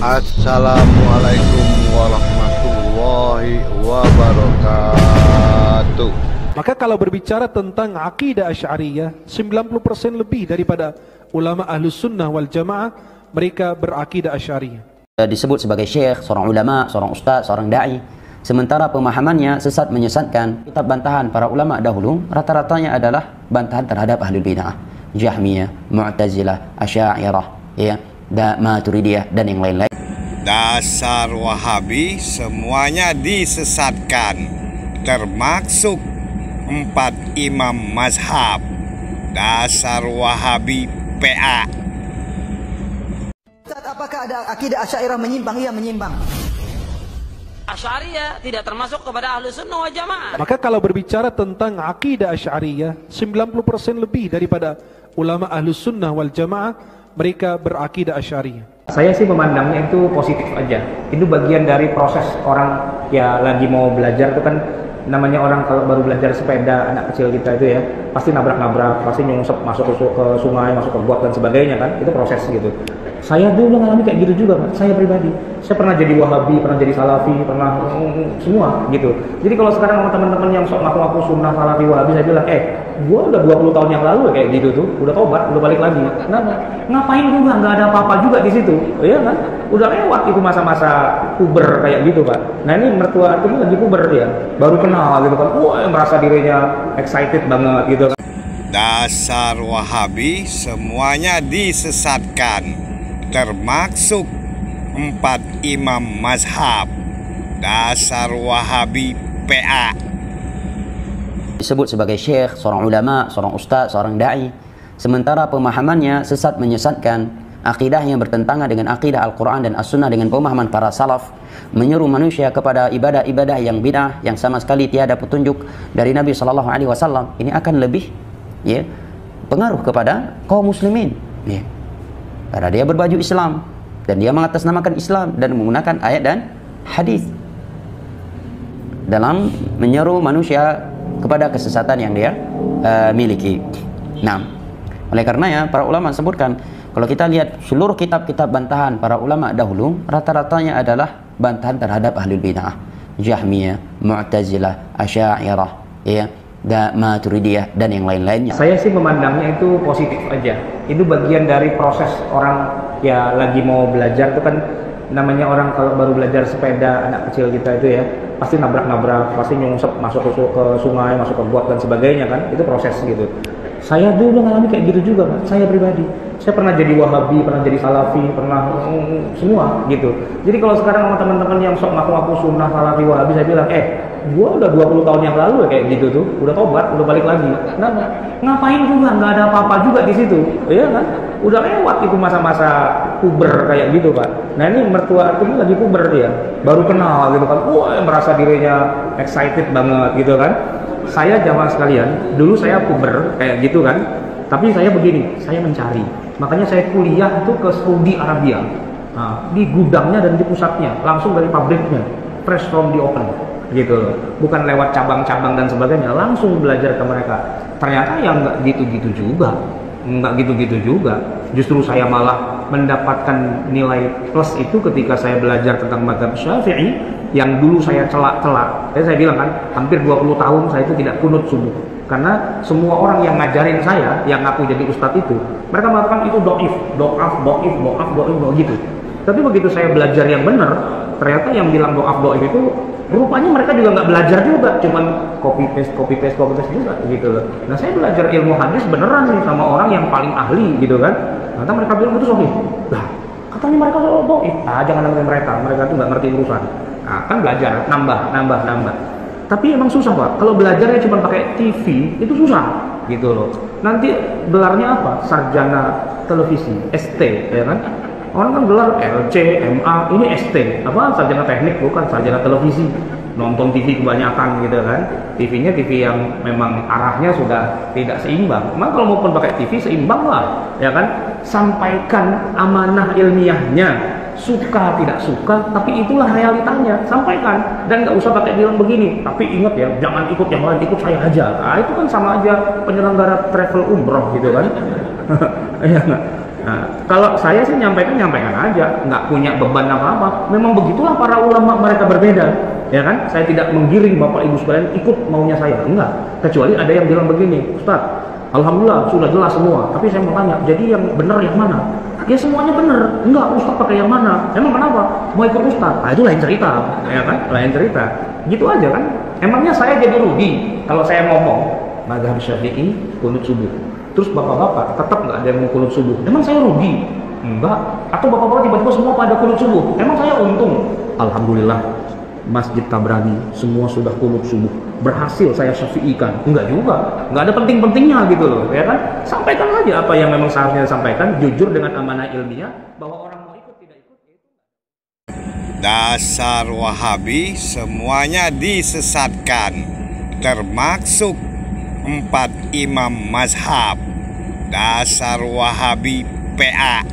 Assalamualaikum warahmatullahi wabarakatuh. Maka kalau berbicara tentang akidah Asy'ariyah, 90% lebih daripada ulama Ahlus Sunnah wal Jamaah mereka berakidah Asy'ariyah. Disebut sebagai syekh, seorang ulama, seorang ustaz, seorang dai. Sementara pemahamannya sesat menyesatkan. Kitab bantahan para ulama dahulu rata-ratanya adalah bantahan terhadap ahlul bid'ah, Jahmiyah, Mu'tazilah, Asy'ariyah, ya, Maturidiyah dan yang lain-lain. Dasar Wahabi semuanya disesatkan, termasuk 4 imam mazhab. Dasar Wahabi PA. Apakah ada akidah Asy'ariyah menyimpang? Iya, menyimpang. Asy'ariyah tidak termasuk kepada Ahlus Sunnah wal Jamaah. Maka kalau berbicara tentang akidah Asy'ariyah, 90% lebih daripada ulama Ahlus Sunnah wal Jamaah mereka berakidah Asy'ariyah. Saya sih memandangnya itu positif aja. Itu bagian dari proses orang ya lagi mau belajar itu kan, namanya orang kalau baru belajar sepeda, anak kecil kita itu ya pasti nabrak-nabrak, pasti nyungsep masuk ke sungai, masuk ke got dan sebagainya kan, itu proses gitu. Saya dulu mengalami kayak gitu juga, Pak. Saya pribadi. Saya pernah jadi Wahabi, pernah jadi Salafi, pernah semua gitu. Jadi kalau sekarang sama teman-teman yang sok ngaku-ngaku sunnah Salafi Wahabi, saya bilang, gua udah 20 tahun yang lalu kayak gitu tuh, udah tobat, udah balik lagi. Kenapa? Ngapain juga? Nggak ada apa-apa juga di situ, ya kan? Udah lewat itu masa-masa puber kayak gitu, Pak. Nah ini mertua aku lagi puber ya, baru kenal gitu kan. Wah, merasa dirinya excited banget gitu kan. Dasar Wahabi semuanya disesatkan, termasuk 4 imam mazhab. Dasar Wahabi PA. Disebut sebagai syekh, seorang ulama, seorang ustaz, seorang dai. Sementara pemahamannya sesat menyesatkan. Akidahnya bertentangan dengan akidah Al-Quran dan As-Sunnah dengan pemahaman para salaf. Menyuruh manusia kepada ibadah-ibadah yang bid'ah, yang sama sekali tiada petunjuk dari Nabi SAW. Ini akan lebih ya, pengaruh kepada kaum muslimin ya. Karena dia berbaju Islam dan dia mengatasnamakan Islam dan menggunakan ayat dan hadis dalam menyeru manusia kepada kesesatan yang dia miliki. Nah, oleh karenanya para ulama sebutkan, kalau kita lihat seluruh kitab-kitab bantahan para ulama dahulu rata-ratanya adalah bantahan terhadap ahlul bid'ah, Jahmiyah, Mu'tazilah, Asy'ariyah, ya, Maturidiyah dan yang lain-lainnya. Saya sih memandangnya itu positif aja. Itu bagian dari proses orang ya lagi mau belajar itu kan, namanya orang kalau baru belajar sepeda, anak kecil kita itu ya pasti nabrak-nabrak, pasti nyungsep masuk ke sungai, masuk ke got dan sebagainya kan, itu proses gitu. Saya dulu mengalami kayak gitu juga, Pak. Saya pribadi. Saya pernah jadi Wahabi, pernah jadi Salafi, pernah semua gitu. Jadi kalau sekarang sama teman-teman yang sok ngaku-ngaku sunnah Salafi Wahabi, saya bilang, gua udah 20 tahun yang lalu kayak gitu tuh, udah tobat, udah balik lagi. Kenapa? Ngapain juga? Nggak ada apa-apa juga di situ, ya kan? Udah lewat itu masa-masa puber kayak gitu, Pak. Nah ini mertua aku ini lagi puber ya, baru kenal gitu kan. Wah, merasa dirinya excited banget gitu kan. Saya jamaah sekalian, dulu saya puber kayak gitu kan, tapi saya begini, saya mencari. Makanya saya kuliah itu ke Saudi Arabia, nah, di gudangnya dan di pusatnya, langsung dari pabriknya, fresh from the open, gitu. Bukan lewat cabang-cabang dan sebagainya, langsung belajar ke mereka. Ternyata yang nggak gitu-gitu juga, nggak gitu-gitu juga. Justru saya malah mendapatkan nilai plus itu ketika saya belajar tentang mazhab Syafi'i, yang dulu saya celak-celak. Saya bilang kan, hampir 20 tahun saya itu tidak kunut subuh. Karena semua orang yang ngajarin saya, yang ngaku jadi ustadz itu, mereka mengatakan itu do'if gitu. Tapi begitu saya belajar yang benar, ternyata yang bilang do'if itu, rupanya mereka juga nggak belajar juga, cuman copy paste juga gitu loh. Nah saya belajar ilmu hadis beneran nih sama orang yang paling ahli gitu kan. Nanti mereka bilang itu sahih. Lah, katanya mereka do'if. Jangan dengerin mereka tuh nggak ngerti urusan. Nah, kan belajar, nambah. Tapi emang susah, Pak. Kalau belajarnya cuma pakai TV, itu susah, gitu loh. Nanti gelarnya apa? Sarjana televisi, ST, ya kan? Orang kan gelar LC, MA, ini ST. Apa? Sarjana teknik, bukan sarjana televisi. Nonton TV kebanyakan, gitu kan? TV-nya TV yang memang arahnya sudah tidak seimbang. Maka kalau maupun pakai TV, seimbang lah, ya kan? Sampaikan amanah ilmiahnya. Suka tidak suka, tapi itulah realitanya, sampaikan. Dan nggak usah pakai bilang begini, tapi ingat ya, jangan ikut yang lain, ikut saya aja. Nah, itu kan sama aja penyelenggara travel umroh gitu kan. Ya, Nah, kalau saya sih nyampaikan aja, nggak punya beban apa-apa. Memang begitulah para ulama, mereka berbeda, ya kan? Saya tidak menggiring Bapak Ibu sekalian ikut maunya saya, enggak. Kecuali ada yang bilang begini, Ustaz, alhamdulillah sudah jelas semua. Tapi saya mau tanya, jadi yang benar yang mana? Ya semuanya benar. Enggak, Ustaz pakai yang mana? Emang kenapa? Mau ikut Ustaz? Nah, itu lain cerita, ya kan? Lain cerita. Gitu aja kan? Emangnya saya jadi rugi kalau saya ngomong mazhab Syafi'i kunut subuh, terus bapak-bapak tetap nggak ada yang mau kunut subuh? Emang saya rugi? Enggak. Atau bapak-bapak tiba-tiba semua pada kunut subuh? Emang saya untung? Alhamdulillah, Masjid Tabrani semua sudah kunut subuh, berhasil saya syafi'ikan. Enggak juga, nggak ada penting-pentingnya gitu loh, ya kan? Sampaikan aja apa yang memang seharusnya disampaikan, jujur dengan amanah ilmiah, bahwa orang mau ikut tidak ikut itu. Dasar Wahabi semuanya disesatkan, termasuk 4 imam mazhab. Dasar Wahabi PA.